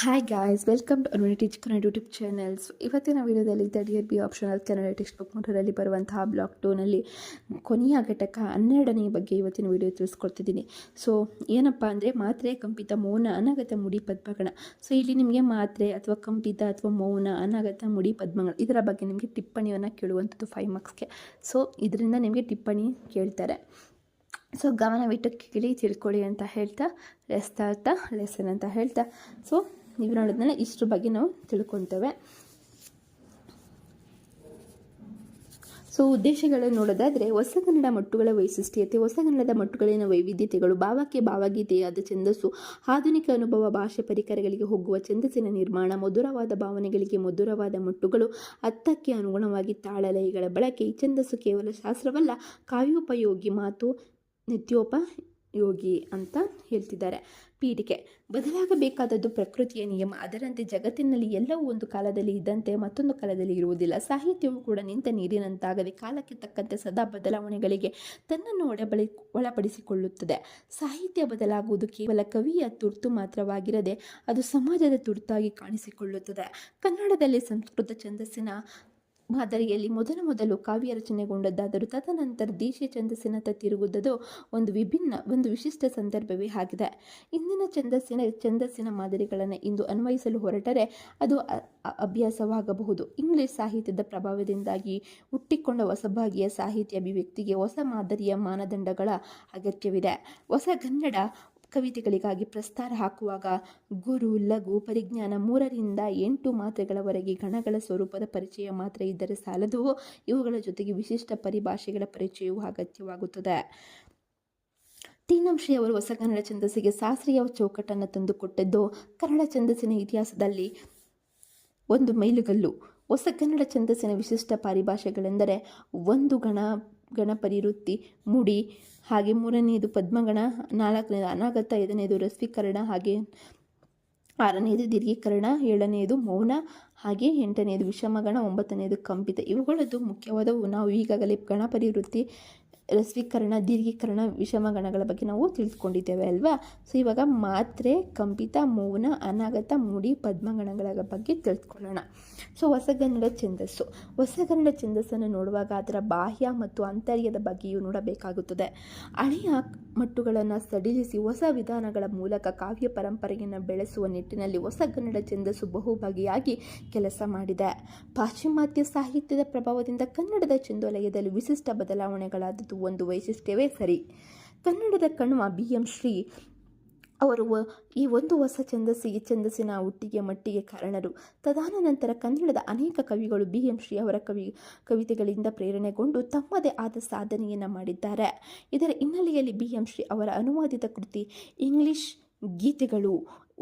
Hi guys, welcome to ಅನುನಿ teach Kannada YouTube channels. ಇವತ್ತಿನ ವಿಡಿಯೋದಲ್ಲಿ third year B optional Kannada text book ಮೂರರಲ್ಲಿ ಬರುವಂತಹ ಬ್ಲಾಕ್ 2ನಲ್ಲಿ ಕೊನೆಯ ಘಟಕ 12ನೇ ಬಗ್ಗೆ ಇವತ್ತಿನ ವಿಡಿಯೋ ತಿಳಿಸ್ಕೊಡ್ತಿದ್ದೀನಿ. ಸೊ ಏನಪ್ಪ ಅಂದರೆ ಮಾತ್ರೆ, ಕಂಪಿತ, ಮೌನ, ಅನಗತ, ಮುಡಿ, ಪದ್ಮಗಣ. ಸೊ ಇಲ್ಲಿ ನಿಮಗೆ ಮಾತ್ರೆ ಅಥವಾ ಕಂಪಿತ ಅಥವಾ ಮೌನ, ಅನಗತ, ಮುಡಿ, ಪದ್ಮಗಣ ಇದರ ಬಗ್ಗೆ ನಿಮಗೆ ಟಿಪ್ಪಣಿಯನ್ನು ಕೇಳುವಂಥದ್ದು 5 ಮಾರ್ಕ್ಸ್ಗೆ. ಸೊ ಇದರಿಂದ ನಿಮಗೆ ಟಿಪ್ಪಣಿ ಕೇಳ್ತಾರೆ. ಸೊ ಗಮನವಿಟ್ಟು ಕೇಳಿ ತಿಳ್ಕೊಳ್ಳಿ ಅಂತ ಹೇಳ್ತಾ ಲೆಸನ್ ಅಂತ ಹೇಳ್ತಾ ಸೊ ನೀವು ನೋಡಿದ್ಮೇಲೆ ಇಷ್ಟರ ಬಗ್ಗೆ ನಾವು ತಿಳ್ಕೊತೇವೆ. ಸೊ ಉದ್ದೇಶಗಳನ್ನು ನೋಡೋದಾದರೆ ಹೊಸಗನ್ನಡ ಮಟ್ಟುಗಳ ವೈಶಿಷ್ಟ್ಯತೆ, ಹೊಸಗನ್ನಡದ ಮಟ್ಟುಗಳಿನ ವೈವಿಧ್ಯತೆಗಳು, ಭಾವಕ್ಕೆ ಭಾವಗೀತೆಯಾದ ಛಂದಸ್ಸು, ಆಧುನಿಕ ಅನುಭವ ಭಾಷೆ ಪರಿಕರಗಳಿಗೆ ಹೋಗುವ ಛಂದಸ್ಸಿನ ನಿರ್ಮಾಣ, ಮಧುರವಾದ ಭಾವನೆಗಳಿಗೆ ಮಧುರವಾದ ಮಟ್ಟುಗಳು, ಅರ್ಥಕ್ಕೆ ಅನುಗುಣವಾಗಿ ತಾಳಲಯಗಳ ಬಳಕೆ. ಈ ಛಂದಸ್ಸು ಕೇವಲ ಶಾಸ್ತ್ರವಲ್ಲ, ಕಾವ್ಯೋಪಯೋಗಿ ಮಾತು, ನಿತ್ಯೋಪಯೋಗಿ ಅಂತ ಹೇಳ್ತಿದ್ದಾರೆ. ಪೀಠಿಕೆ: ಬದಲಾಗಬೇಕಾದದ್ದು ಪ್ರಕೃತಿಯ ನಿಯಮ. ಅದರಂತೆ ಜಗತ್ತಿನಲ್ಲಿ ಎಲ್ಲವೂ ಒಂದು ಕಾಲದಲ್ಲಿ ಇದ್ದಂತೆ ಮತ್ತೊಂದು ಕಾಲದಲ್ಲಿ ಇರುವುದಿಲ್ಲ. ಸಾಹಿತ್ಯವು ಕೂಡ ನಿಂತ ನೀರಿನಂತಾಗದೆ ಕಾಲಕ್ಕೆ ತಕ್ಕಂತೆ ಸದಾ ಬದಲಾವಣೆಗಳಿಗೆ ತನ್ನನ್ನು ಒಳಪಡಿಸಿಕೊಳ್ಳುತ್ತದೆ. ಸಾಹಿತ್ಯ ಬದಲಾಗುವುದು ಕೇವಲ ಕವಿಯ ತುರ್ತು ಮಾತ್ರವಾಗಿರದೆ ಅದು ಸಮಾಜದ ತುರ್ತಾಗಿ ಕಾಣಿಸಿಕೊಳ್ಳುತ್ತದೆ. ಕನ್ನಡದಲ್ಲಿ ಸಂಸ್ಕೃತ ಛಂದಸ್ಸಿನ ಮಾದರಿಯಲ್ಲಿ ಮೊದಲು ಕಾವ್ಯ ರಚನೆಗೊಂಡದ್ದಾದರೂ ತದನಂತರ ದೇಶೀಯ ಛಂದಸ್ಸಿನತ್ತ ತಿರುಗುವುದು ಒಂದು ವಿಶಿಷ್ಟ ಸಂದರ್ಭವೇ ಆಗಿದೆ. ಇಂದಿನ ಛಂದಸ್ಸಿನ ಮಾದರಿಗಳನ್ನು ಇಂದು ಅನ್ವಯಿಸಲು ಹೊರಟರೆ ಅದು ಅಭ್ಯಾಸವಾಗಬಹುದು. ಇಂಗ್ಲಿಷ್ ಸಾಹಿತ್ಯದ ಪ್ರಭಾವದಿಂದಾಗಿ ಹುಟ್ಟಿಕೊಂಡ ಹೊಸಬಗೆಯ ಸಾಹಿತ್ಯ ಅಭಿವ್ಯಕ್ತಿಗೆ ಹೊಸ ಮಾದರಿಯ ಮಾನದಂಡಗಳ ಅಗತ್ಯವಿದೆ. ಹೊಸಗನ್ನಡ ಕವಿತೆಗಳಿಗಾಗಿ ಪ್ರಸ್ತಾರ ಹಾಕುವಾಗ ಗುರು, ಲಘು, ಪರಿಜ್ಞಾನ 3ರಿಂದ 8 ಮಾತ್ರೆಗಳವರೆಗೆ ಗಣಗಳ ಸ್ವರೂಪದ ಪರಿಚಯ ಮಾತ್ರ ಇದ್ದರೆ ಸಾಲದು. ಇವುಗಳ ಜೊತೆಗೆ ವಿಶಿಷ್ಟ ಪರಿಭಾಷೆಗಳ ಪರಿಚಯವೂ ಅಗತ್ಯವಾಗುತ್ತದೆ. ಟಿ.ಶ್ರೀ ಅವರು ಹೊಸಗನ್ನಡ ಛಂದಸ್ಸಿಗೆ ಶಾಸ್ತ್ರೀಯ ಚೌಕಟ್ಟನ್ನು ತಂದುಕೊಟ್ಟದ್ದು ಕನ್ನಡ ಛಂದಸ್ಸಿನ ಇತಿಹಾಸದಲ್ಲಿ ಒಂದು ಮೈಲುಗಲ್ಲು. ಹೊಸಗನ್ನಡ ಛಂದಸ್ಸಿನ ವಿಶಿಷ್ಟ ಪರಿಭಾಷೆಗಳೆಂದರೆ 1 ಗಣಪರಿವೃತ್ತಿ, ಮುಡಿ, ಹಾಗೆ 3ನೇದು ಪದ್ಮಗಣ, 4ನೇದು ಅನಾಗತ, 5ನೇದು ರಸ್ವೀಕರಣ, ಹಾಗೆ 6ನೇದು ದೀರ್ಘೀಕರಣ, 7ನೇದು ಮೌನ, ಹಾಗೆ 8ನೇದು ವಿಷಮಗಣ, 9ನೇದು ಕಂಪಿತ. ಇವುಗಳದ್ದು ಮುಖ್ಯವಾದವು. ನಾವು ಈಗಾಗಲೇ ಗಣಪರಿವೃತ್ತಿ, ರಸ್ವೀಕರಣ, ದೀರ್ಘೀಕರಣ, ವಿಷಮಗಣಗಳ ಬಗ್ಗೆ ನಾವು ತಿಳಿದುಕೊಂಡಿದ್ದೇವೆ ಅಲ್ವಾ. ಸೊ ಇವಾಗ ಮಾತ್ರೆ, ಕಂಪಿತ, ಮೌನ, ಅನಾಗತ, ಮುಡಿ, ಪದ್ಮಗಣಗಳ ಬಗ್ಗೆ ತಿಳಿದುಕೊಳ್ಳೋಣ. ಸೊ ಹೊಸಗನ್ನಡ ಛಂದಸ್ಸನ್ನು ನೋಡುವಾಗ ಅದರ ಬಾಹ್ಯ ಮತ್ತು ಆಂತರ್ಯದ ಬಗ್ಗೆಯೂ ನೋಡಬೇಕಾಗುತ್ತದೆ. ಹಳೆಯ ಮಟ್ಟುಗಳನ್ನು ಸಡಿಲಿಸಿ ಹೊಸ ವಿಧಾನಗಳ ಮೂಲಕ ಕಾವ್ಯ ಪರಂಪರೆಯನ್ನು ಬೆಳೆಸುವ ನಿಟ್ಟಿನಲ್ಲಿ ಹೊಸಗನ್ನಡ ಛಂದಸ್ಸು ಬಹುಬಗೆಯಾಗಿ ಕೆಲಸ ಮಾಡಿದೆ. ಪಾಶ್ಚಿಮಾತ್ಯ ಸಾಹಿತ್ಯದ ಪ್ರಭಾವದಿಂದ ಕನ್ನಡದ ಛಂದೋಲಯದಲ್ಲಿ ವಿಶಿಷ್ಟ ಬದಲಾವಣೆಗಳಾದದ್ದು ಒಂದು ವೈಶಿಷ್ಟ್ಯವೇ ಸರಿ. ಕನ್ನಡದ ಕಣ್ವ ಬಿ.ಎಂ. ಶ್ರೀ ಅವರು ಈ ಒಂದು ಹೊಸ ಛಂದಸ್ಸಿನ ಹುಟ್ಟಿಗೆ ಮಟ್ಟಿಗೆ ಕಾರಣರು. ತದನಂತರ ಕನ್ನಡದ ಅನೇಕ ಕವಿಗಳು ಬಿ.ಎಂ. ಶ್ರೀ ಅವರ ಕವಿತೆಗಳಿಂದ ಪ್ರೇರಣೆಗೊಂಡು ತಮ್ಮದೇ ಆದ ಸಾಧನೆಯನ್ನು ಮಾಡಿದ್ದಾರೆ. ಇದರ ಹಿನ್ನೆಲೆಯಲ್ಲಿ ಬಿ.ಎಂ. ಶ್ರೀ ಅವರ ಅನುವಾದಿತ ಕೃತಿ ಇಂಗ್ಲಿಷ್ ಗೀತೆಗಳು,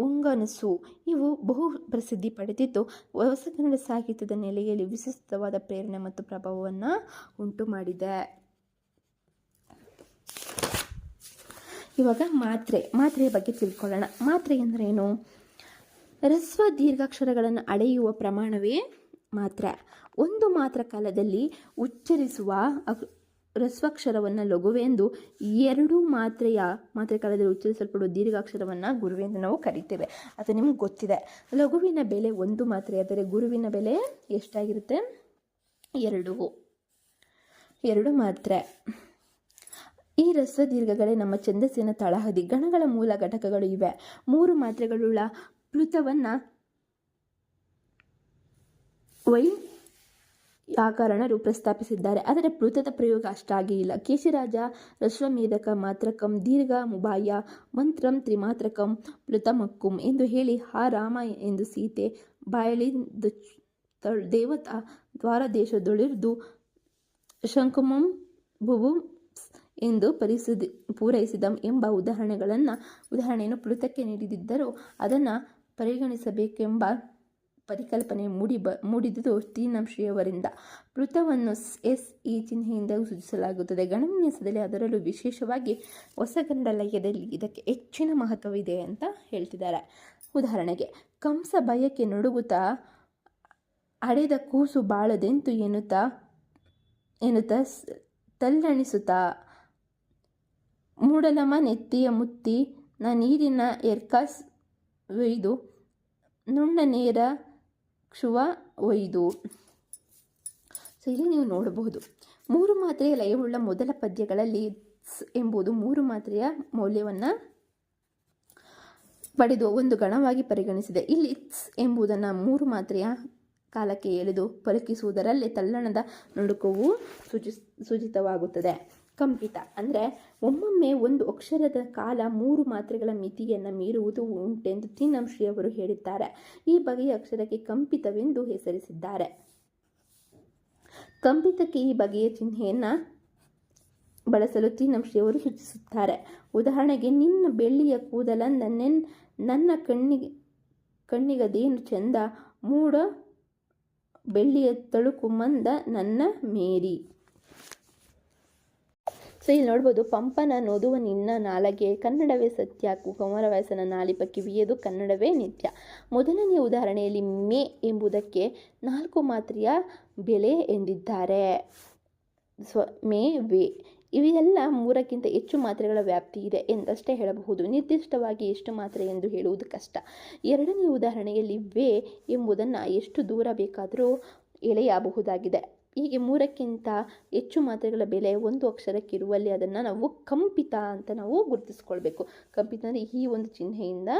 ಉಂಗನಸು ಇವು ಬಹು ಪ್ರಸಿದ್ಧಿ ಪಡೆದಿದ್ದು ಹೊಸಗನ್ನಡ ಸಾಹಿತ್ಯದ ನೆಲೆಯಲ್ಲಿ ವಿಶಿಷ್ಟವಾದ ಪ್ರೇರಣೆ ಮತ್ತು ಪ್ರಭಾವವನ್ನು ಉಂಟು ಮಾಡಿದೆ. ಇವಾಗ ಮಾತ್ರೆಯ ಬಗ್ಗೆ ತಿಳ್ಕೊಳ್ಳೋಣ. ಮಾತ್ರೆ ಎಂದರೇನು? ಹ್ರಸ್ವ ದೀರ್ಘಾಕ್ಷರಗಳನ್ನು ಅಳೆಯುವ ಪ್ರಮಾಣವೇ ಮಾತ್ರೆ. ಒಂದು ಮಾತ್ರ ಕಾಲದಲ್ಲಿ ಉಚ್ಚರಿಸುವ ಹ್ರಸ್ವಾಕ್ಷರವನ್ನು ಲಘುವೆಂದು, 2 ಮಾತ್ರೆ ಕಾಲದಲ್ಲಿ ಉಚ್ಚರಿಸಲ್ಪಡುವ ದೀರ್ಘಾಕ್ಷರವನ್ನು ಗುರುವೆಂದು ನಾವು ಕರಿತೇವೆ. ಅದು ನಿಮ್ಗೆ ಗೊತ್ತಿದೆ. ಲಘುವಿನ ಬೆಲೆ 1 ಮಾತ್ರೆಯಾದರೆ ಗುರುವಿನ ಬೆಲೆ ಎಷ್ಟಾಗಿರುತ್ತೆ? 2 ಮಾತ್ರೆ. ಈ ಹ್ರಸ್ವ ದೀರ್ಘಗಳೇ ನಮ್ಮ ಛಂದಸ್ಸಿನ ತಳಹದಿ. ಗಣಗಳ ಮೂಲ ಘಟಕಗಳು ಇವೆ. 3 ಮಾತ್ರೆಗಳುಳ್ಳ ಪ್ಲುತವನ್ನು ವೈಯಾಕರಣರು ಪ್ರಸ್ತಾಪಿಸಿದ್ದಾರೆ. ಆದರೆ ಪ್ಲುತದ ಪ್ರಯೋಗ ಅಷ್ಟಾಗಿ ಇಲ್ಲ. ಕೇಶಿರಾಜ ರಶ್ವಮೇಧಕ ಮಾತ್ರಕಂ ದೀರ್ಘ ಮುಬಾಯ ಮಂತ್ರಂ ತ್ರಿಮಾತ್ರಕಂ ಪ್ಲುತಮಕ್ಕುಂ ಎಂದು ಹೇಳಿ ರಾಮ ಎಂದು ಸೀತೆ ಬಾಯಳಿದ ದೇವತಾ ದ್ವಾರದೇಶದೊಳಿರ್ದು ಶಂಕುಮಂ ಭುವು ಎಂದು ಪೂರೈಸಿದಂ ಎಂಬ ಉದಾಹರಣೆಯನ್ನು ಪ್ಲುತಕ್ಕೆ ನೀಡಿದ್ದರೂ ಅದನ್ನು ಪರಿಗಣಿಸಬೇಕೆಂಬ ಪರಿಕಲ್ಪನೆ ಮೂಡಿದುದು ಟಿ.ಶ್ರೀಯವರಿಂದ. ಪ್ಲುತವನ್ನು ಈ ಚಿಹ್ನೆಯಿಂದ ಸೂಚಿಸಲಾಗುತ್ತದೆ. ಗಣವಿನ್ಯಾಸದಲ್ಲಿ ಅದರಲ್ಲೂ ವಿಶೇಷವಾಗಿ ಹೊಸಗನ್ನಡ ಲಯದಲ್ಲಿ ಇದಕ್ಕೆ ಹೆಚ್ಚಿನ ಮಹತ್ವವಿದೆ ಅಂತ ಹೇಳ್ತಿದ್ದಾರೆ. ಉದಾಹರಣೆಗೆ, ಕಂಸ ಭಯಕ್ಕೆ ನಡುಗುತ್ತಾ ಅಡೆದ ಕೂಸು ಬಾಳದೆಂತು ಎನ್ನುತ್ತಾ ತಲ್ಲಣಿಸುತ್ತಾ ಮೂಡಲಮ ನೆತ್ತಿಯ ಮುತ್ತಿ ನ ನೀರಿನ ಎರ್ಕಾಸ್ ಒಯ್ದು ನುಣ್ಣ ನೇರ ಕ್ಷುವ ಒಯ್ದು. ಸೊ ಇಲ್ಲಿ ನೀವು ನೋಡಬಹುದು 3 ಮಾತ್ರೆಯ ಲಯವುಳ್ಳ ಮೊದಲ ಪದ್ಯಗಳಲ್ಲಿ ಸ್ ಎಂಬುದು 3 ಮಾತ್ರೆಯ ಮೌಲ್ಯವನ್ನು ಪಡೆದು ಒಂದು ಗಣವಾಗಿ ಪರಿಗಣಿಸಿದೆ. ಇಲ್ಲಿ ಸ್ ಎಂಬುದನ್ನು 3 ಮಾತ್ರೆಯ ಕಾಲಕ್ಕೆ ಎಳೆದು ಪಲಕಿಸುವುದರಲ್ಲಿ ತಲ್ಲಣದ ನುಡುಕವು ಸೂಚಿತವಾಗುತ್ತದೆ. ಕಂಪಿತ ಅಂದರೆ ಒಮ್ಮೊಮ್ಮೆ ಒಂದು ಅಕ್ಷರದ ಕಾಲ 3 ಮಾತ್ರೆಗಳ ಮಿತಿಯನ್ನು ಮೀರುವುದು ಉಂಟೆಂದು ತೀನಂಶ್ರೀ ಅವರು ಹೇಳಿದ್ದಾರೆ. ಈ ಬಗೆಯ ಅಕ್ಷರಕ್ಕೆ ಕಂಪಿತವೆಂದು ಹೆಸರಿಸಿದ್ದಾರೆ. ಕಂಪಿತಕ್ಕೆ ಈ ಬಗೆಯ ಚಿಹ್ನೆಯನ್ನು ಬಳಸಲು ತೀನಂಶ್ರೀ ಅವರು ಸೂಚಿಸುತ್ತಾರೆ. ಉದಾಹರಣೆಗೆ, ನಿನ್ನ ಬೆಳ್ಳಿಯ ಕೂದಲ ನನ್ನ ಕಣ್ಣಿಗದೇನು ಚಂದ, ಮೂಡ ಬೆಳ್ಳಿಯ ತಳುಕು ಮಂದ ನನ್ನ ಮೇರಿ. ಸೊ ಇಲ್ಲಿ ನೋಡ್ಬೋದು, ಪಂಪನ ನೋದುವ ನಿನ್ನ ನಾಲಗೆ ಕನ್ನಡವೇ ಸತ್ಯ, ಕುಮಾರವ್ಯಾಸನ ನಾಲಿಪ ಕಿವಿಯದು ಕನ್ನಡವೇ ನಿತ್ಯ. ಮೊದಲನೆಯ ಉದಾಹರಣೆಯಲ್ಲಿ ಮೇ ಎಂಬುದಕ್ಕೆ 4 ಮಾತ್ರೆಯ ಬೆಲೆ ಎಂದಿದ್ದಾರೆ. ಮೇ ವೇ ಇವೆಲ್ಲ 3ಕ್ಕಿಂತ ಹೆಚ್ಚು ಮಾತ್ರೆಗಳ ವ್ಯಾಪ್ತಿ ಇದೆ ಎಂದಷ್ಟೇ ಹೇಳಬಹುದು. ನಿರ್ದಿಷ್ಟವಾಗಿ ಎಷ್ಟು ಮಾತ್ರೆ ಎಂದು ಹೇಳುವುದು ಕಷ್ಟ. ಎರಡನೆಯ ಉದಾಹರಣೆಯಲ್ಲಿ ವೇ ಎಂಬುದನ್ನು ಎಷ್ಟು ದೂರ ಬೇಕಾದರೂ ಎಳೆಯಬಹುದಾಗಿದೆ. ಹೀಗೆ 3ಕ್ಕಿಂತ ಹೆಚ್ಚು ಮಾತ್ರೆಗಳ ಬೆಲೆ ಒಂದು ಅಕ್ಷರಕ್ಕಿರುವಲ್ಲಿ ಅದನ್ನು ನಾವು ಕಂಪಿತ ಅಂತ ನಾವು ಗುರುತಿಸ್ಕೊಳ್ಬೇಕು. ಕಂಪಿತ ಅಂದರೆ ಈ ಒಂದು ಚಿಹ್ನೆಯಿಂದ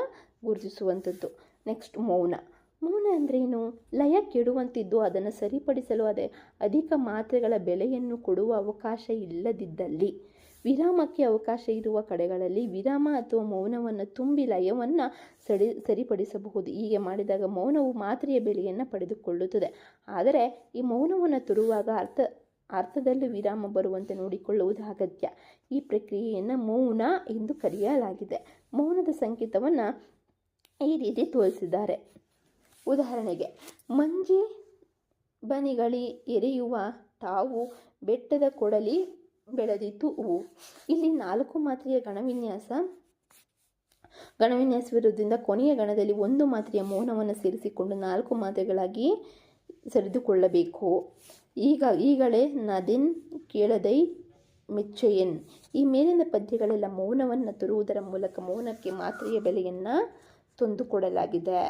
ಗುರುತಿಸುವಂಥದ್ದು. ನೆಕ್ಸ್ಟ್ ಮೌನ. ಮೌನ ಅಂದ್ರೇನು? ಲಯ ಕೆಡುವಂತಿದ್ದು ಅದನ್ನು ಸರಿಪಡಿಸಲು ಅಧಿಕ ಮಾತ್ರೆಗಳ ಬೆಲೆಯನ್ನು ಕೊಡುವ ಅವಕಾಶ ಇಲ್ಲದಿದ್ದಲ್ಲಿ, ವಿರಾಮಕ್ಕೆ ಅವಕಾಶ ಇರುವ ಕಡೆಗಳಲ್ಲಿ ವಿರಾಮ ಅಥವಾ ಮೌನವನ್ನು ತುಂಬಿ ಲಯವನ್ನು ಸರಿಪಡಿಸಬಹುದು. ಹೀಗೆ ಮಾಡಿದಾಗ ಮೌನವು ಮಾತ್ರೆಯ ಬೆಲೆಯನ್ನು ಪಡೆದುಕೊಳ್ಳುತ್ತದೆ. ಆದರೆ ಈ ಮೌನವನ್ನು ತುರುವಾಗ ಅರ್ಥದಲ್ಲಿ ವಿರಾಮ ಬರುವಂತೆ ನೋಡಿಕೊಳ್ಳುವುದು ಅಗತ್ಯ. ಈ ಪ್ರಕ್ರಿಯೆಯನ್ನು ಮೌನ ಎಂದು ಕರೆಯಲಾಗಿದೆ. ಮೌನದ ಸಂಕೇತವನ್ನು ಈ ರೀತಿ ತೋರಿಸಿದ್ದಾರೆ. ಉದಾಹರಣೆಗೆ, ಮಂಜಿ ಬನಿಗಳಿ ಎರೆಯುವ ತಾವು ಬೆಟ್ಟದ ಕೊಡಲಿ ಬೆಳೆದಿತು ಹೂವು. ಇಲ್ಲಿ 4 ಮಾತ್ರೆಯ ಗಣವಿನ್ಯಾಸವಿರುವುದರಿಂದ ಕೊನೆಯ ಗಣದಲ್ಲಿ 1 ಮಾತ್ರೆಯ ಮೌನವನ್ನು ಸೇರಿಸಿಕೊಂಡು 4 ಮಾತ್ರೆಗಳಾಗಿ ಸರಿದುಕೊಳ್ಳಬೇಕು. ಈಗಲೇ ನದಿನ್ ಕೇಳದೈ ಮೆಚ್ಚೆಯನ್. ಈ ಮೇಲಿನ ಪದ್ಯಗಳೆಲ್ಲ ಮೌನವನ್ನು ತರುವುದರ ಮೂಲಕ ಮೌನಕ್ಕೆ ಮಾತ್ರೆಯ ಬೆಲೆಯನ್ನು ತಂದುಕೊಡಲಾಗಿದೆ.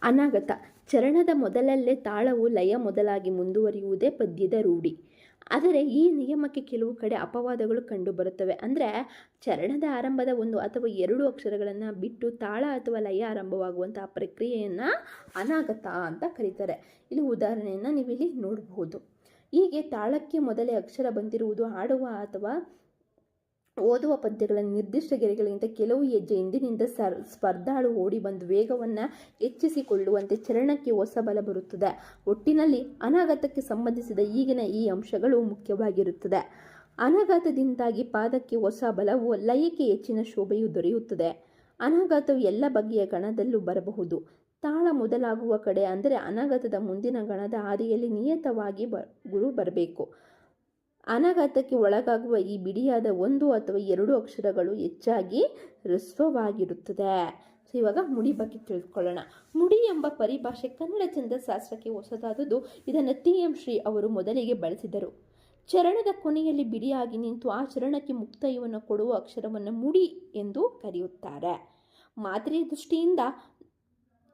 ಅನಾಗತ. ಚರಣದ ಮೊದಲಲ್ಲೇ ತಾಳವು ಲಯ ಮೊದಲಾಗಿ ಮುಂದುವರಿಯುವುದೇ ಪದ್ಯದ ರೂಢಿ. ಆದರೆ ಈ ನಿಯಮಕ್ಕೆ ಕೆಲವು ಕಡೆ ಅಪವಾದಗಳು ಕಂಡುಬರುತ್ತವೆ. ಅಂದರೆ ಚರಣದ ಆರಂಭದ 1 ಅಥವಾ 2 ಅಕ್ಷರಗಳನ್ನು ಬಿಟ್ಟು ತಾಳ ಅಥವಾ ಲಯ ಆರಂಭವಾಗುವಂತಹ ಪ್ರಕ್ರಿಯೆಯನ್ನು ಅನಾಗತ ಅಂತ ಕರೀತಾರೆ. ಇಲ್ಲಿ ಉದಾಹರಣೆಯನ್ನು ನೀವಿಲ್ಲಿ ನೋಡಬಹುದು. ಹೀಗೆ ತಾಳಕ್ಕೆ ಮೊದಲೇ ಅಕ್ಷರ ಬಂದಿರುವುದು ಹಾಡುವ ಅಥವಾ ಓದುವ ಪದ್ಯಗಳ ನಿರ್ದಿಷ್ಟ ಗೆರೆಗಳಿಗಿಂತ ಕೆಲವು ಹೆಜ್ಜೆ ಹಿಂದಿನಿಂದ ಸ್ಪರ್ಧಾಳು ಓಡಿ ಬಂದು ವೇಗವನ್ನು ಹೆಚ್ಚಿಸಿಕೊಳ್ಳುವಂತೆ ಚರಣಕ್ಕೆ ಹೊಸ ಬಲ ಬರುತ್ತದೆ. ಒಟ್ಟಿನಲ್ಲಿ ಅನಾಗತಕ್ಕೆ ಸಂಬಂಧಿಸಿದ ಈಗಿನ ಈ ಅಂಶಗಳು ಮುಖ್ಯವಾಗಿರುತ್ತದೆ. ಅನಾಘಾತದಿಂದಾಗಿ ಪಾದಕ್ಕೆ ಹೊಸ ಬಲವು, ಲಯಕ್ಕೆ ಹೆಚ್ಚಿನ ಶೋಭೆಯು ದೊರೆಯುತ್ತದೆ. ಅನಾಘಾತವು ಎಲ್ಲ ಬಗೆಯ ಗಣದಲ್ಲೂ ಬರಬಹುದು. ತಾಳ ಮೊದಲಾಗುವ ಕಡೆ ಅಂದರೆ ಅನಾಘಾತದ ಮುಂದಿನ ಗಣದ ಹಾದಿಯಲ್ಲಿ ನಿಯತವಾಗಿ ಗುರು ಬರಬೇಕು. ಅನಾಘಾತಕ್ಕೆ ಒಳಗಾಗುವ ಈ ಬಿಡಿಯಾದ 1 ಅಥವಾ 2 ಅಕ್ಷರಗಳು ಹೆಚ್ಚಾಗಿ ಹ್ರಸ್ವವಾಗಿರುತ್ತದೆ. ಸೊ ಇವಾಗ ಮುಡಿ ಬಗ್ಗೆ ತಿಳ್ಕೊಳ್ಳೋಣ. ಮುಡಿ ಎಂಬ ಪರಿಭಾಷೆ ಕನ್ನಡ ಛಂದಶಾಸ್ತ್ರಕ್ಕೆ ಹೊಸದಾದುದು. ಇದನ್ನು ತೀನಂಶ್ರೀ ಅವರು ಮೊದಲಿಗೆ ಬಳಸಿದರು. ಚರಣದ ಕೊನೆಯಲ್ಲಿ ಬಿಡಿಯಾಗಿ ನಿಂತು ಆ ಚರಣಕ್ಕೆ ಮುಕ್ತಾಯವನ್ನು ಕೊಡುವ ಅಕ್ಷರವನ್ನು ಮುಡಿ ಎಂದು ಕರೆಯುತ್ತಾರೆ. ಮಾತ್ರೆಯ ದೃಷ್ಟಿಯಿಂದ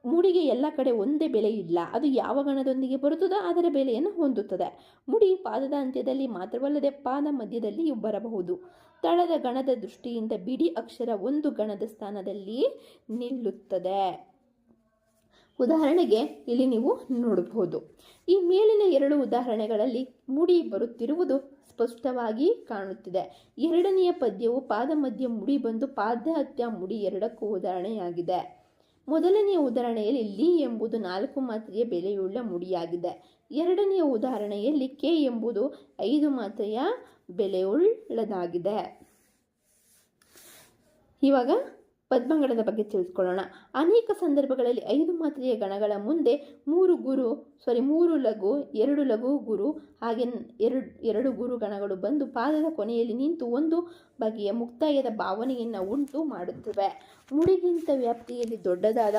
ಮುಡಿಗೆ ಎಲ್ಲ ಕಡೆ ಒಂದೇ ಬೆಲೆ ಇಲ್ಲ. ಅದು ಯಾವ ಗಣದೊಂದಿಗೆ ಬರುತ್ತದೋ ಅದರ ಬೆಲೆಯನ್ನು ಹೊಂದುತ್ತದೆ. ಮುಡಿ ಪಾದದ ಅಂತ್ಯದಲ್ಲಿ ಮಾತ್ರವಲ್ಲದೆ ಪಾದ ಮಧ್ಯದಲ್ಲಿಯೂ ಬರಬಹುದು. ತಳದ ಗಣದ ದೃಷ್ಟಿಯಿಂದ ಬಿಡಿ ಅಕ್ಷರ ಒಂದು ಗಣದ ಸ್ಥಾನದಲ್ಲಿ ನಿಲ್ಲುತ್ತದೆ. ಉದಾಹರಣೆಗೆ ಇಲ್ಲಿ ನೀವು ನೋಡಬಹುದು. ಈ ಮೇಲಿನ 2 ಉದಾಹರಣೆಗಳಲ್ಲಿ ಮುಡಿ ಬರುತ್ತಿರುವುದು ಸ್ಪಷ್ಟವಾಗಿ ಕಾಣುತ್ತಿದೆ. ಎರಡನೆಯ ಪದ್ಯವು ಪಾದ ಮಧ್ಯ ಮುಡಿ ಬಂದು ಪಾದಾಂತ್ಯ ಮುಡಿ ಎರಡಕ್ಕೂ ಉದಾಹರಣೆಯಾಗಿದೆ. ಮೊದಲನೆಯ ಉದಾಹರಣೆಯಲ್ಲಿ ಲಿ ಎಂಬುದು 4 ಮಾತ್ರೆಯ ಬೆಲೆಯುಳ್ಳ ಮುಡಿಯಾಗಿದೆ. ಎರಡನೆಯ ಉದಾಹರಣೆಯಲ್ಲಿ ಕೆ ಎಂಬುದು 5 ಮಾತ್ರೆಯ ಬೆಲೆಯುಳ್ಳದಾಗಿದೆ. ಇವಾಗ ಪದ್ಮಗಣದ ಬಗ್ಗೆ ತಿಳಿದುಕೊಳ್ಳೋಣ. ಅನೇಕ ಸಂದರ್ಭಗಳಲ್ಲಿ 5 ಮಾತ್ರೆಯ ಗಣಗಳ ಮುಂದೆ 3 ಲಘು 2 ಲಘು ಗುರು ಹಾಗೆ 2 ಗುರು ಗಣಗಳು ಬಂದು ಪಾದದ ಕೊನೆಯಲ್ಲಿ ನಿಂತು ಒಂದು ಬಗೆಯ ಮುಕ್ತಾಯದ ಭಾವನೆಯನ್ನು ಉಂಟು ಮಾಡುತ್ತವೆ. ಮುಡಿಗಿಂತ ವ್ಯಾಪ್ತಿಯಲ್ಲಿ ದೊಡ್ಡದಾದ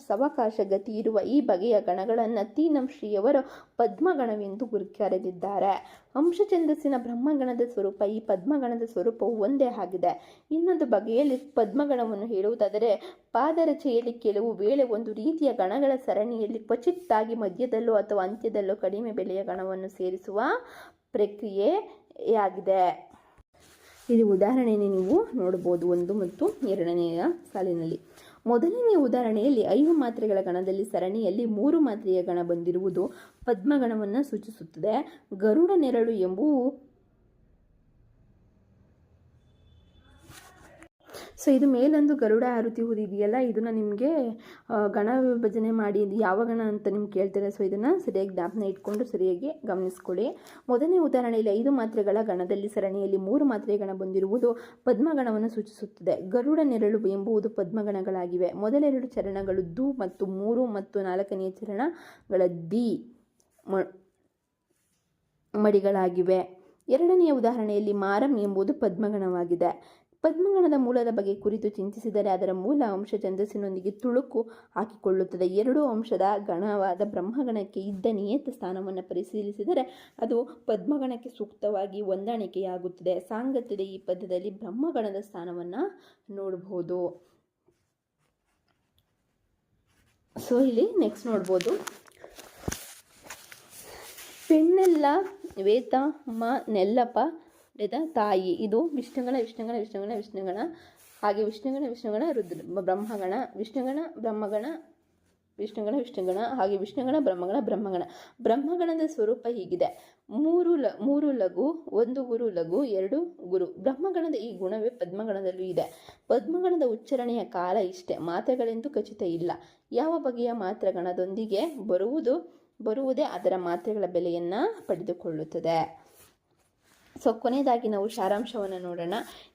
ಸಾವಕಾಶ ಗತಿ ಇರುವ ಈ ಬಗೆಯ ಗಣಗಳನ್ನು ತೀನಂಶ್ರೀಯವರು ಪದ್ಮಗಣವೆಂದು ಕರೆದಿದ್ದಾರೆ. ಅಂಶ ಛಂದಸ್ಸಿನ ಬ್ರಹ್ಮಗಣದ ಸ್ವರೂಪ ಈ ಪದ್ಮಗಣದ ಸ್ವರೂಪವು ಒಂದೇ ಆಗಿದೆ. ಇನ್ನೊಂದು ಬಗೆಯಲ್ಲಿ ಪದ್ಮಗಣವನ್ನು ಹೇಳುವುದಾದರೆ, ಪಾದರಚೆಯಲ್ಲಿ ಕೆಲವು ವೇಳೆ ಒಂದು ರೀತಿಯ ಗಣಗಳ ಸರಣಿಯಲ್ಲಿ ಕ್ವಚಿತ್ತಾಗಿ ಮಧ್ಯದಲ್ಲೋ ಅಥವಾ ಅಂತ್ಯದಲ್ಲೋ ಕಡಿಮೆ ಬೆಲೆಯ ಗಣವನ್ನು ಸೇರಿಸುವ ಪ್ರಕ್ರಿಯೆಯಾಗಿದೆ. ಇದು ಉದಾಹರಣೆಯನ್ನು ನೀವು ನೋಡಬಹುದು 1 ಮತ್ತು 2ನೆಯ ಸಾಲಿನಲ್ಲಿ. ಮೊದಲನೆಯ ಉದಾಹರಣೆಯಲ್ಲಿ 5 ಮಾತ್ರೆಗಳ ಗಣದಲ್ಲಿ ಸರಣಿಯಲ್ಲಿ 3 ಮಾತ್ರೆಯ ಗಣ ಬಂದಿರುವುದು ಪದ್ಮಗಣವನ್ನು ಸೂಚಿಸುತ್ತದೆ. ಗರುಡ ನೆರಳು ಎಂಬುವು ಇದು ಮೇಲೊಂದು ಗರುಡ ಆರುತಿ ಇದೆಯಲ್ಲ, ಇದನ್ನು ನಿಮಗೆ ಗಣ ವಿಭಜನೆ ಮಾಡಿ ಯಾವ ಗಣ ಅಂತ ನಿಮ್ಗೆ ಕೇಳ್ತಾರೆ. ಇದನ್ನು ಸರಿಯಾಗಿ ಜ್ಞಾಪನ ಇಟ್ಕೊಂಡು ಸರಿಯಾಗಿ ಗಮನಿಸ್ಕೊಳ್ಳಿ. ಮೊದಲನೇ ಉದಾಹರಣೆಯಲ್ಲಿ 5 ಮಾತ್ರೆಗಳ ಗಣದಲ್ಲಿ ಸರಣಿಯಲ್ಲಿ 3 ಮಾತ್ರೆಯ ಗಣ ಬಂದಿರುವುದು ಪದ್ಮಗಣವನ್ನು ಸೂಚಿಸುತ್ತದೆ. ಗರುಡ ನೆರಳು ಎಂಬುವುದು ಪದ್ಮಗಣಗಳಾಗಿವೆ. ಮೊದಲೆರಡು ಚರಣಗಳು ದು ಮತ್ತು 3 ಮತ್ತು 4ನೆಯ ಚರಣಗಳ ದಿ ಮಡಿಗಳಾಗಿವೆ. ಎರಡನೆಯ ಉದಾಹರಣೆಯಲ್ಲಿ ಮಾರಂ ಎಂಬುದು ಪದ್ಮಗಣವಾಗಿದೆ. ಪದ್ಮಗಣದ ಮೂಲದ ಬಗ್ಗೆ ಕುರಿತು ಚಿಂತಿಸಿದರೆ ಅದರ ಮೂಲ ಅಂಶ ಛಂದಸ್ಸಿನೊಂದಿಗೆ ತುಳುಕು ಹಾಕಿಕೊಳ್ಳುತ್ತದೆ. 2 ಅಂಶದ ಗಣವಾದ ಬ್ರಹ್ಮಗಣಕ್ಕೆ ಇದ್ದ ನಿಯತ ಸ್ಥಾನವನ್ನು ಪರಿಶೀಲಿಸಿದರೆ ಅದು ಪದ್ಮಗಣಕ್ಕೆ ಸೂಕ್ತವಾಗಿ ಹೊಂದಾಣಿಕೆಯಾಗುತ್ತದೆ. ಸಾಂಗತ್ಯದ ಈ ಪದ್ಯದಲ್ಲಿ ಬ್ರಹ್ಮಗಣದ ಸ್ಥಾನವನ್ನು ನೋಡಬಹುದು. ಇಲ್ಲಿ ನೆಕ್ಸ್ಟ್ ನೋಡ್ಬೋದು, ಪೆಣ್ಣೆಲ್ಲ ವೇತ ಮ ನೆಲ್ಲಪ ತಾಯಿ, ಇದು ವಿಷ್ಣುಗಣ ಹಾಗೆ ವಿಷ್ಣುಗಣ ರುದ್ರ ಬ್ರಹ್ಮಗಣ, ವಿಷ್ಣುಗಣ ಬ್ರಹ್ಮಗಣ ಹಾಗೆ ವಿಷ್ಣುಗಣ ಬ್ರಹ್ಮಗಣ. ಬ್ರಹ್ಮಗಣದ ಸ್ವರೂಪ ಹೀಗಿದೆ: 3 ಲಘು, 1 ಗುರು ಲಘು, 2 ಗುರು. ಬ್ರಹ್ಮಗಣದ ಈ ಗುಣವೇ ಪದ್ಮಗಣದಲ್ಲೂ ಇದೆ. ಪದ್ಮಗಣದ ಉಚ್ಚಾರಣೆಯ ಕಾಲ ಇಷ್ಟೇ, ಮಾತ್ರೆಗಳೆಂದು ಖಚಿತ ಇಲ್ಲ. ಯಾವ ಬಗೆಯ ಮಾತ್ರೆಗಣದೊಂದಿಗೆ ಬರುವುದೇ ಅದರ ಮಾತ್ರೆಗಳ ಬೆಲೆಯನ್ನು ಪಡೆದುಕೊಳ್ಳುತ್ತದೆ. ಕೊನೆಯದಾಗಿ ನಾವು ಸಾರಾಂಶವನ್ನು ನೋಡೋಣ.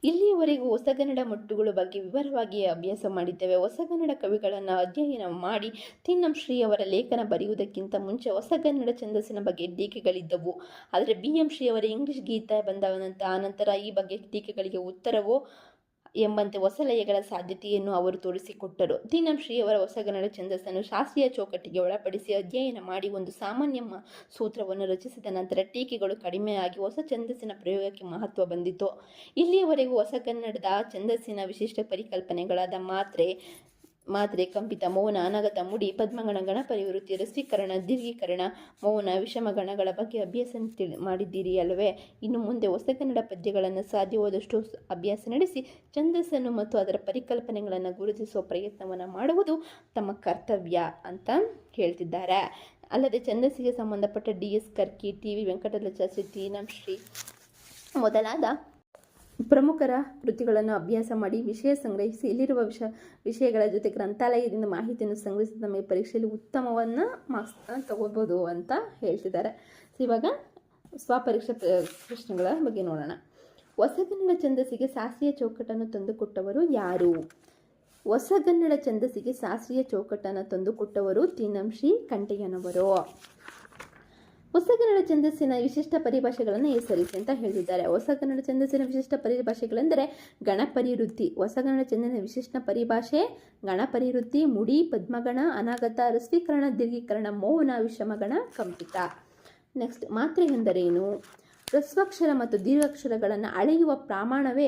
ಇಲ್ಲಿಯವರೆಗೂ ಹೊಸಗನ್ನಡ ಮೊಟ್ಟುಗಳ ಬಗ್ಗೆ ವಿವರವಾಗಿ ಅಭ್ಯಾಸ ಮಾಡಿದ್ದೇವೆ. ಹೊಸಗನ್ನಡ ಕವಿಗಳನ್ನು ಅಧ್ಯಯನ ಮಾಡಿ ತೀನಂ ಶ್ರೀಯವರ ಲೇಖನ ಬರೆಯುವುದಕ್ಕಿಂತ ಮುಂಚೆ ಹೊಸಗನ್ನಡ ಛಂದಸ್ಸಿನ ಬಗ್ಗೆ ಟೀಕೆಗಳಿದ್ದವು. ಆದರೆ BM ಶ್ರೀಯವರ ಇಂಗ್ಲಿಷ್ ಗೀತ ಬಂದ ಆನಂತರ ಈ ಬಗ್ಗೆ ಟೀಕೆಗಳಿಗೆ ಉತ್ತರವೋ ಎಂಬಂತೆ ಹೊಸ ಲಯಗಳ ಸಾಧ್ಯತೆಯನ್ನು ಅವರು ತೋರಿಸಿಕೊಟ್ಟರು. ತೀನಂ ಶ್ರೀಯವರ ಹೊಸಗನ್ನಡ ಛಂದಸ್ಸನ್ನು ಶಾಸ್ತ್ರೀಯ ಚೌಕಟ್ಟಿಗೆ ಒಳಪಡಿಸಿ ಅಧ್ಯಯನ ಮಾಡಿ ಒಂದು ಸಾಮಾನ್ಯ ಸೂತ್ರವನ್ನು ರಚಿಸಿದ ನಂತರ ಟೀಕೆಗಳು ಕಡಿಮೆಯಾಗಿ ಹೊಸ ಛಂದಸ್ಸಿನ ಪ್ರಯೋಗಕ್ಕೆ ಮಹತ್ವ ಬಂದಿತು. ಇಲ್ಲಿಯವರೆಗೂ ಹೊಸಗನ್ನಡದ ಛಂದಸ್ಸಿನ ವಿಶಿಷ್ಟ ಪರಿಕಲ್ಪನೆಗಳಾದ ಮಾತ್ರೆ, ಕಂಪಿತ, ಮೌನ, ಅನಗತ, ಮುಡಿ, ಪದ್ಮಗಣ, ಗಣ ಪರಿವೃತ್ತಿ, ರಸೀಕರಣ, ದೀರ್ಘೀಕರಣ, ಮೌನ, ವಿಷಮ ಗಣಗಳ ಬಗ್ಗೆ ಅಭ್ಯಾಸ ಮಾಡಿದ್ದೀರಿ ಅಲ್ಲವೇ? ಇನ್ನು ಮುಂದೆ ಹೊಸಗನ್ನಡ ಪದ್ಯಗಳನ್ನು ಸಾಧ್ಯವಾದಷ್ಟು ಅಭ್ಯಾಸ ನಡೆಸಿ ಛಂದಸ್ಸನ್ನು ಮತ್ತು ಅದರ ಪರಿಕಲ್ಪನೆಗಳನ್ನು ಗುರುತಿಸುವ ಪ್ರಯತ್ನವನ್ನು ಮಾಡುವುದು ತಮ್ಮ ಕರ್ತವ್ಯ ಅಂತ ಹೇಳ್ತಿದ್ದಾರೆ. ಅಲ್ಲದೆ ಛಂದಸ್ಸಿಗೆ ಸಂಬಂಧಪಟ್ಟ DS ಕರ್ಕಿ, TV ವೆಂಕಟಲಚಾರ್ಯ, ತೀನಂ ಶ್ರೀ ಮೊದಲಾದ ಪ್ರಮುಖರ ಕೃತಿಗಳನ್ನು ಅಭ್ಯಾಸ ಮಾಡಿ ವಿಷಯ ಸಂಗ್ರಹಿಸಿ ಇಲ್ಲಿರುವ ವಿಷಯಗಳ ಜೊತೆ ಗ್ರಂಥಾಲಯದಿಂದ ಮಾಹಿತಿಯನ್ನು ಸಂಗ್ರಹಿಸಿ ನಮಗೆ ಪರೀಕ್ಷೆಯಲ್ಲಿ ಉತ್ತಮವನ್ನು ಮಾರ್ಕ್ಸ್ ತಗೋಬೋದು ಅಂತ ಹೇಳ್ತಿದ್ದಾರೆ. ಇವಾಗ ಸ್ವಪರೀಕ್ಷಾ ಪ್ರಶ್ನೆಗಳ ಬಗ್ಗೆ ನೋಡೋಣ. ಹೊಸಗನ್ನಡ ಛಂದಸ್ಸಿಗೆ ಶಾಸ್ತ್ರೀಯ ಚೌಕಟ್ಟನ್ನು ತಂದುಕೊಟ್ಟವರು ಯಾರು? ಹೊಸಗನ್ನಡ ಛಂದಸ್ಸಿಗೆ ಶಾಸ್ತ್ರೀಯ ಚೌಕಟ್ಟನ್ನು ತಂದುಕೊಟ್ಟವರು ತೀನಂ ಶ್ರೀ ಕಂಠಯ್ಯನವರು. ಹೊಸಗನ್ನಡ ಛಂದಸ್ಸಿನ ವಿಶಿಷ್ಟ ಪರಿಭಾಷೆಗಳನ್ನು ಹೆಸರಿಸಿ ಅಂತ ಹೇಳಿದ್ದಾರೆ. ಹೊಸಗನ್ನಡ ಛಂದಸ್ಸಿನ ವಿಶಿಷ್ಟ ಪರಿಭಾಷೆಗಳೆಂದರೆ ಗಣಪರಿವೃತ್ತಿ. ಹೊಸಗನ್ನಡ ಛಂದಸ್ಸಿನ ವಿಶಿಷ್ಟ ಪರಿಭಾಷೆ ಗಣಪರಿವೃತ್ತಿ, ಮುಡಿ, ಪದ್ಮಗಣ, ಅನಾಗತ, ರಸ್ವೀಕರಣ, ದೀರ್ಘೀಕರಣ, ಮೌನ, ವಿಷಮಗಣ, ಕಂಪಿತ. ನೆಕ್ಸ್ಟ್, ಮಾತ್ರೆ ಎಂದರೇನು? ಹ್ರಸ್ವಾಕ್ಷರ ಮತ್ತು ದೀರ್ಘಾಕ್ಷರಗಳನ್ನು ಅಳೆಯುವ ಪ್ರಮಾಣವೇ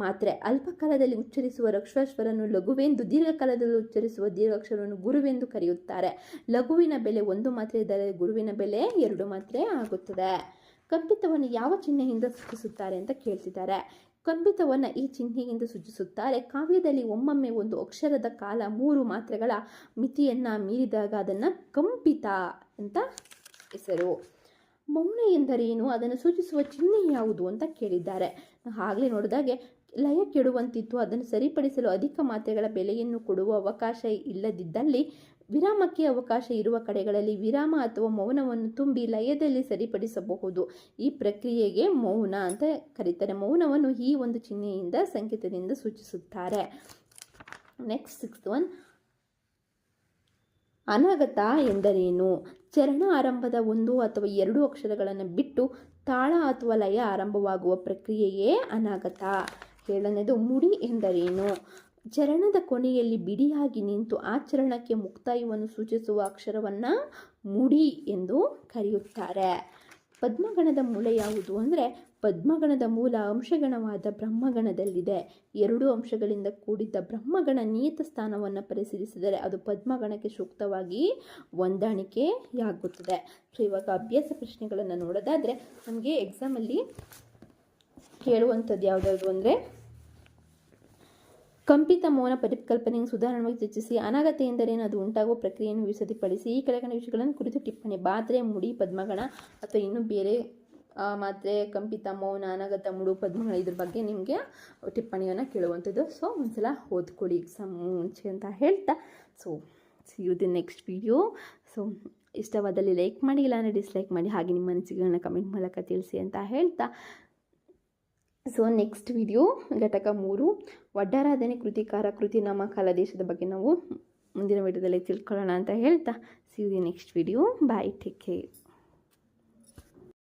ಮಾತ್ರೆ. ಅಲ್ಪಕಾಲದಲ್ಲಿ ಉಚ್ಚರಿಸುವ ಹ್ರಸ್ವಾಕ್ಷರವನ್ನು ಲಘುವೆಂದು, ದೀರ್ಘಕಾಲದಲ್ಲಿ ಉಚ್ಚರಿಸುವ ದೀರ್ಘಾಕ್ಷರವನ್ನು ಗುರುವೆಂದು ಕರೆಯುತ್ತಾರೆ. ಲಘುವಿನ ಬೆಲೆ 1 ಮಾತ್ರೆ ಇದ್ದರೆ ಗುರುವಿನ ಬೆಲೆ 2 ಮಾತ್ರೆ ಆಗುತ್ತದೆ. ಕಂಪಿತವನ್ನು ಯಾವ ಚಿಹ್ನೆಯಿಂದ ಸೂಚಿಸುತ್ತಾರೆ ಅಂತ ಕೇಳ್ತಿದ್ದಾರೆ. ಕಂಪಿತವನ್ನು ಈ ಚಿಹ್ನೆಯಿಂದ ಸೂಚಿಸುತ್ತಾರೆ. ಕಾವ್ಯದಲ್ಲಿ ಒಮ್ಮೊಮ್ಮೆ ಒಂದು ಅಕ್ಷರದ ಕಾಲ 3 ಮಾತ್ರೆಗಳ ಮಿತಿಯನ್ನು ಮೀರಿದಾಗ ಅದನ್ನು ಕಂಪಿತ ಅಂತ ಹೆಸರು. ಮೌನ ಎಂದರೇನು? ಅದನ್ನು ಸೂಚಿಸುವ ಚಿಹ್ನೆ ಯಾವುದು ಅಂತ ಕೇಳಿದ್ದಾರೆ. ಆಗಲೇ ನೋಡಿದಾಗೆ ಲಯ ಕೆಡುವಂತಿತ್ತು, ಅದನ್ನು ಸರಿಪಡಿಸಲು ಅಧಿಕ ಮಾತ್ರೆಗಳ ಬೆಲೆಯನ್ನು ಕೊಡುವ ಅವಕಾಶ ಇಲ್ಲದಿದ್ದಲ್ಲಿ ವಿರಾಮಕ್ಕೆ ಅವಕಾಶ ಇರುವ ಕಡೆಗಳಲ್ಲಿ ವಿರಾಮ ಅಥವಾ ಮೌನವನ್ನು ತುಂಬಿ ಲಯದಲ್ಲಿ ಸರಿಪಡಿಸಬಹುದು. ಈ ಪ್ರಕ್ರಿಯೆಗೆ ಮೌನ ಅಂತ ಕರೀತಾರೆ. ಮೌನವನ್ನು ಈ ಒಂದು ಚಿಹ್ನೆಯಿಂದ ಸಂಕೇತದಿಂದ ಸೂಚಿಸುತ್ತಾರೆ. ನೆಕ್ಸ್ಟ್ 6th one, ಅನಗತ ಎಂದರೇನು? ಚರಣ ಆರಂಭದ 1 ಅಥವಾ 2 ಅಕ್ಷರಗಳನ್ನು ಬಿಟ್ಟು ತಾಳ ಅಥವಾ ಲಯ ಆರಂಭವಾಗುವ ಪ್ರಕ್ರಿಯೆಯೇ ಅನಾಗತ. 7ನೇದು, ಮುಡಿ ಎಂದರೇನು? ಚರಣದ ಕೊನೆಯಲ್ಲಿ ಬಿಡಿಯಾಗಿ ನಿಂತು ಆ ಚರಣಕ್ಕೆ ಮುಕ್ತಾಯವನ್ನು ಸೂಚಿಸುವ ಅಕ್ಷರವನ್ನು ಮುಡಿ ಎಂದು ಕರೆಯುತ್ತಾರೆ. ಪದ್ಮಗಣದ ಮೂಲ ಯಾವುದು ಅಂದರೆ ಪದ್ಮಗಣದ ಮೂಲ ಅಂಶಗಣವಾದ ಬ್ರಹ್ಮಗಣದಲ್ಲಿದೆ. 2 ಅಂಶಗಳಿಂದ ಕೂಡಿದ್ದ ಬ್ರಹ್ಮಗಣ ನಿಯತ ಸ್ಥಾನವನ್ನು ಪರಿಶೀಲಿಸಿದರೆ ಅದು ಪದ್ಮಗಣಕ್ಕೆ ಸೂಕ್ತವಾಗಿ ಹೊಂದಾಣಿಕೆಯಾಗುತ್ತದೆ. ಸೊ ಇವಾಗ ಅಭ್ಯಾಸ ಪ್ರಶ್ನೆಗಳನ್ನು ನೋಡೋದಾದರೆ ನಮಗೆ ಎಕ್ಸಾಮಲ್ಲಿ ಕೇಳುವಂಥದ್ದು ಯಾವುದಾದ್ರು ಅಂದರೆ ಕಂಪಿತ ಮೌನ ಪರಿಕಲ್ಪನೆಯನ್ನು ಸುಧಾರಣವಾಗಿ ಚರ್ಚಿಸಿ. ಅನಾಗತ ಎಂದರೇನು, ಅದು ಉಂಟಾಗುವ ಪ್ರಕ್ರಿಯೆಯನ್ನು ವಿಶದೀಪಡಿಸಿ. ಈ ಕೆಳಗಿನ ವಿಷಯಗಳನ್ನು ಕುರಿತು ಟಿಪ್ಪಣಿ. ಮಾತ್ರೆ, ಮುಡಿ, ಪದ್ಮಗಣ ಅಥವಾ ಇನ್ನೂ ಬೇರೆ ಮಾತ್ರೆ, ಕಂಪಿತ ಮೌನ, ಅನಾಗತ, ಮುಡು, ಪದ್ಮಗಣ ಇದ್ರ ಬಗ್ಗೆ ನಿಮಗೆ ಟಿಪ್ಪಣಿಯನ್ನು ಕೇಳುವಂಥದ್ದು. ಸೊ ಒಂದ್ಸಲ ಓದ್ಕೊಳ್ಳಿ ಎಕ್ಸಾಮ್ ಮುಂಚೆ ಅಂತ ಹೇಳ್ತಾ, so see you the next video. So ಇಷ್ಟವಾದಲ್ಲಿ ಲೈಕ್ ಮಾಡಿ, ಇಲ್ಲಾಂದರೆ ಡಿಸ್ಲೈಕ್ ಮಾಡಿ, ಹಾಗೆ ನಿಮ್ಮ ಅನಿಸಿಕೆಗಳನ್ನ ಕಮೆಂಟ್ ಮೂಲಕ ತಿಳಿಸಿ ಅಂತ ಹೇಳ್ತಾ, ಸೊ ನೆಕ್ಸ್ಟ್ ವಿಡಿಯೋ ಘಟಕ 3 ವಡ್ಡಾರಾಧನೆ ಕೃತಿಕಾರ ಕೃತಿನಾಮ ಕಾಲದೇಶದ ಬಗ್ಗೆ ನಾವು ಮುಂದಿನ ವಿಡಿಯೋದಲ್ಲಿ ತಿಳ್ಕೊಳ್ಳೋಣ ಅಂತ ಹೇಳ್ತಾ, see you the next video. Bye, take care.